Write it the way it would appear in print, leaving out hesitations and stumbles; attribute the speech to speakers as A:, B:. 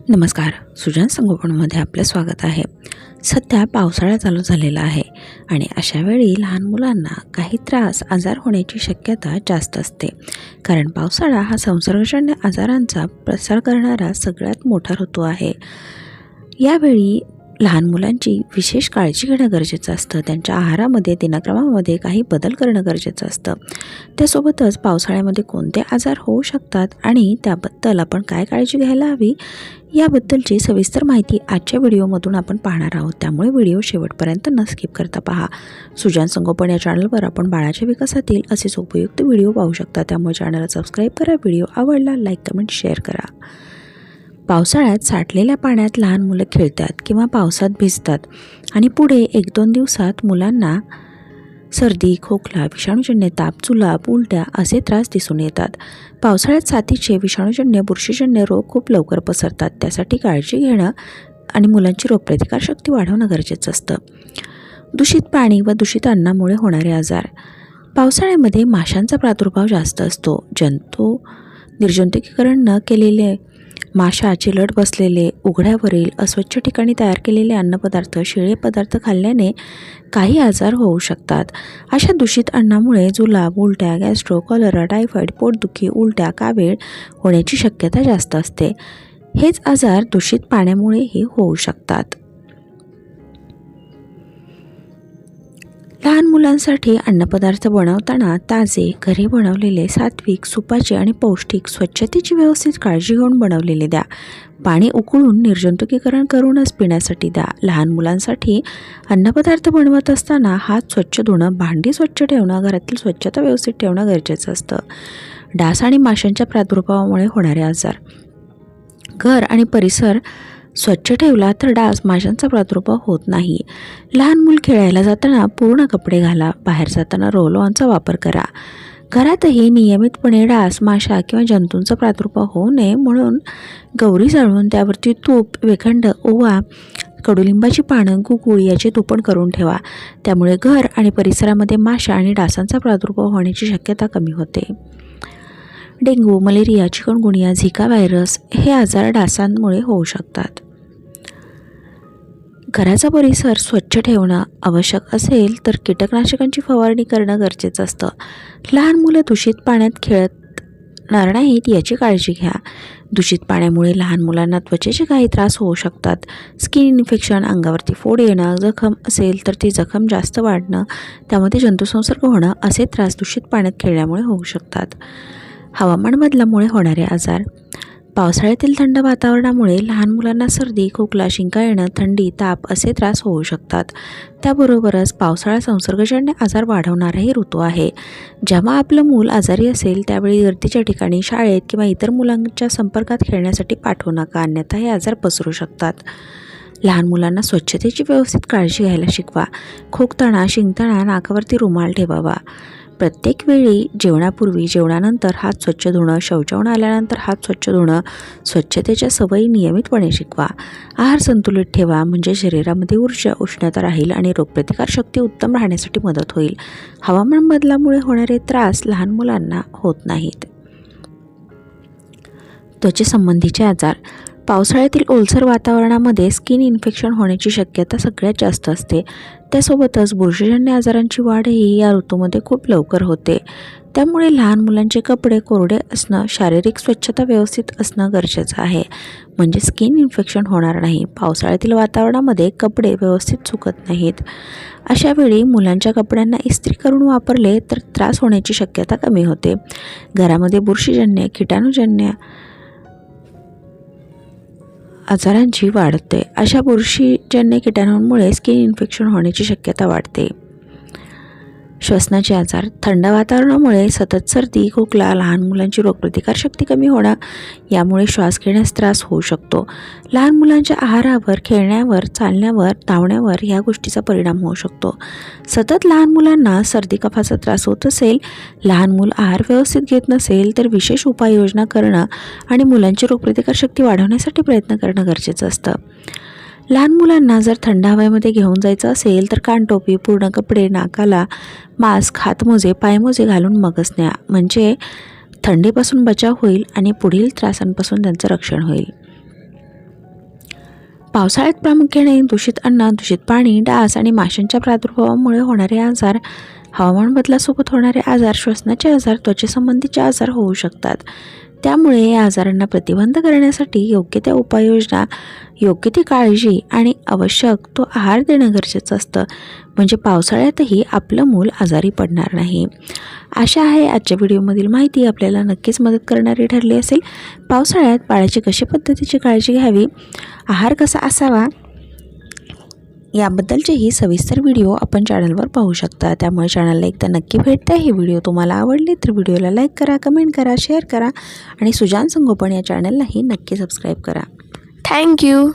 A: नमस्कार. सुजान संगोपनमध्ये आपलं स्वागत आहे. सध्या पावसाळा चालू झालेला आहे आणि अशा वेळी लहान मुलांना काही त्रास, आजार होण्याची शक्यता जास्त असते. कारण पावसाळा हा संसर्गजन्य आजारांचा प्रसार करणारा सगळ्यात मोठा ऋतू आहे. यावेळी लहान मुलांची विशेष काळजी घेणं गरजेचं असतं. त्यांच्या आहारामध्ये, दिनक्रमामध्ये काही बदल करणं गरजेचं असतं. त्यासोबतच पावसाळ्यामध्ये कोणते आजार होऊ शकतात आणि त्याबद्दल आपण काय काळजी घ्यायला हवी याबद्दलची सविस्तर माहिती आजच्या व्हिडिओमधून आपण पाहणार आहोत. त्यामुळे व्हिडिओ शेवटपर्यंत न स्किप करता पहा. सुजान संगोपन या चॅनलवर आपण बाळाच्या विकासातील असेच उपयुक्त व्हिडिओ पाहू शकता. त्यामुळे चॅनलला सबस्क्राईब करा. व्हिडिओ आवडला लाईक, कमेंट, शेअर करा. पावसाळ्यात साठलेल्या पाण्यात लहान मुलं खेळतात किंवा पावसात भिजतात आणि पुढे 1-2 दिवसात मुलांना सर्दी, खोकला, विषाणूजन्य ताप, जुलाब, उलट्या असे त्रास दिसून येतात. पावसाळ्यात साथीचे विषाणूजन्य, बुरशीजन्य रोग खूप लवकर पसरतात. त्यासाठी काळजी घेणं आणि मुलांची रोगप्रतिकारशक्ती वाढवणं गरजेचं असतं. दूषित पाणी व दूषित अन्नामुळे होणारे आजार. पावसाळ्यामध्ये माशांचा प्रादुर्भाव जास्त असतो. जंतू निर्जंतुकीकरण न केलेले माशा, चिलट बसलेले, उघड्यावरील अस्वच्छ ठिकाणी तयार केलेले अन्नपदार्थ, शिळे पदार्थ खाल्ल्याने काही आजार होऊ शकतात. अशा दूषित अन्नामुळे जुलाब, उलट्या, गॅस्ट्रो, कॉलरा, टायफॉईड, पोटदुखी, उलट्या, कावीळ होण्याची शक्यता जास्त असते. हेच आजार दूषित पाण्यामुळेही होऊ शकतात. लहान मुलांसाठी अन्नपदार्थ बनवताना ताजे, घरी बनवलेले, सात्विक, सुपाचे आणि पौष्टिक, स्वच्छतेची व्यवस्थित काळजी घेऊन बनवलेले द्या. पाणी उकळून निर्जंतुकीकरण करूनच पिण्यासाठी द्या. लहान मुलांसाठी अन्नपदार्थ बनवत असताना हात स्वच्छ धुणं, भांडी स्वच्छ ठेवणं, घरातील स्वच्छता व्यवस्थित ठेवणं गरजेचं असतं. डास आणि माशांच्या प्रादुर्भावामुळे होणारे आजार. घर आणि परिसर स्वच्छ ठेवला तर डास, माशांचा प्रादुर्भाव होत नाही. लहान मूल खेळायला जाताना पूर्ण कपडे घाला. बाहेर जाताना रोल ऑनचा वापर करा. घरातही नियमितपणे डास, माशा किंवा जंतूंचा प्रादुर्भाव होऊ नये म्हणून गौरी जाळून त्यावरती तूप, वेखंड, ओवा, कडुलिंबाची पानं, गुगुळ याचे तुपण करून ठेवा. त्यामुळे घर आणि परिसरामध्ये माशा आणि डासांचा प्रादुर्भाव होण्याची शक्यता कमी होते. डेंग्यू, मलेरिया, चिकनगुनिया, झिका व्हायरस हे आजार डासांमुळे होऊ शकतात. घराचा परिसर स्वच्छ ठेवणं आवश्यक असेल तर कीटकनाशकांची फवारणी करणं गरजेचं असतं. लहान मुलं दूषित पाण्यात खेळणार नाहीत याची काळजी घ्या. दूषित पाण्यामुळे लहान मुलांना त्वचेचे काही त्रास होऊ शकतात. स्किन इन्फेक्शन, अंगावरती फोड येणं, जखम असेल तर ती जखम जास्त वाढणं, त्यामध्ये जंतुसंसर्ग होणं असे त्रास दूषित पाण्यात खेळल्यामुळे होऊ शकतात. हवामान बदलामुळे होणारे आजार. पावसाळ्यातील थंड वातावरणामुळे लहान मुलांना सर्दी, खोकला, शिंका येणं, थंडी, ताप असे त्रास होऊ शकतात. त्याबरोबरच पावसाळा संसर्गजन्य आजार वाढवणाराही ऋतू आहे. जेव्हा आपलं मूल आजारी असेल त्यावेळी गर्दीच्या ठिकाणी, शाळेत किंवा इतर मुलांच्या संपर्कात खेळण्यासाठी पाठवू नका, अन्यथा हे आजार पसरू शकतात. लहान मुलांना स्वच्छतेची व्यवस्थित काळजी घ्यायला शिकवा. खोकताना, शिंकताना नाकावरती रुमाल ठेवावा. प्रत्येक वेळी जेवणापूर्वी, जेवणानंतर हात स्वच्छ धुणं, शौचावून आल्यानंतर हात स्वच्छ धुणं, स्वच्छतेच्या सवयी नियमितपणे शिकवा. आहार संतुलित ठेवा म्हणजे शरीरामध्ये ऊर्जा, उष्णता राहील आणि रोगप्रतिकारशक्ती उत्तम राहण्यासाठी मदत होईल. हवामान बदलामुळे होणारे त्रास लहान मुलांना होत नाहीत. त्वचेसंबंधीचे आजार. पावसाळ्यातील ओलसर वातावरणामध्ये स्किन इन्फेक्शन होण्याची शक्यता सगळ्यात जास्त असते. त्यासोबतच बुरशीजन्य आजारांची वाढही या ऋतूमध्ये खूप लवकर होते. त्यामुळे लहान मुलांचे कपडे कोरडे असणं, शारीरिक स्वच्छता व्यवस्थित असणं गरजेचं आहे म्हणजे स्किन इन्फेक्शन होणार नाही. पावसाळ्यातील वातावरणामध्ये कपडे व्यवस्थित सुकत नाहीत. अशा वेळी मुलांच्या कपड्यांना इस्त्री करून वापरले तर त्रास होण्याची शक्यता कमी होते. घरामध्ये बुरशीजन्य, कीटाणूजन्य आजारांची वाढते. अशा बुरशीजन्य किटाणूंमुळे स्किन इन्फेक्शन होण्याची शक्यता वाढते. श्वसनाचे आजार. थंड वातावरणामुळे सतत सर्दी, खोकला, लहान मुलांची रोगप्रतिकारशक्ती कमी होणं यामुळे श्वास घेण्यास त्रास होऊ शकतो. लहान मुलांच्या आहारावर, खेळण्यावर, चालण्यावर, धावण्यावर ह्या गोष्टीचा परिणाम होऊ शकतो. सतत लहान मुलांना सर्दी कफाचा त्रास होत असेल, लहान मूल आहार व्यवस्थित घेत नसेल तर विशेष उपाययोजना करणं आणि मुलांची रोगप्रतिकारशक्ती वाढवण्यासाठी प्रयत्न करणं गरजेचं असतं. लहान मुलांना जर थंड हवेमध्ये घेऊन जायचं असेल तर कानटोपी, पूर्ण कपडे, नाकाला मास्क, हातमोजे, पायमोजे घालून मगच न्या म्हणजे थंडीपासून बचाव होईल आणि पुढील त्रासांपासून त्यांचं रक्षण होईल. पावसाळ्यात प्रामुख्याने दूषित अन्न, दूषित पाणी, डास आणि माशांच्या प्रादुर्भावामुळे होणारे आजार, हवामान बदलासोबत होणारे आजार, श्वसनाचे आजार, त्वचेसंबंधीचे आजार होऊ शकतात. त्यामुळे या आजारांना प्रतिबंध करण्यासाठी योग्य त्या उपाययोजना, योग्य ती काळजी आणि आवश्यक तो आहार देणं गरजेचं असतं. म्हणजे पावसाळ्यातही आपलं मूल आजारी पडणार नाही. आशा आहे आजच्या व्हिडिओमधील माहिती आपल्याला नक्कीच मदत करणारी ठरली असेल. पावसाळ्यात बाळाची कशा पद्धतीची काळजी घ्यावी, आहार कसा असावा याबद्दलचेही सविस्तर व्हिडिओ आपण चॅनलवर पाहू शकता. त्यामुळे चॅनलला एकदा नक्की भेट द्या. ही व्हिडिओ तुम्हाला आवडली तर व्हिडिओला लाईक करा, कमेंट करा, शेअर करा आणि सुजान संगोपन या चॅनललाही नक्की सबस्क्राईब करा.
B: थँक्यू.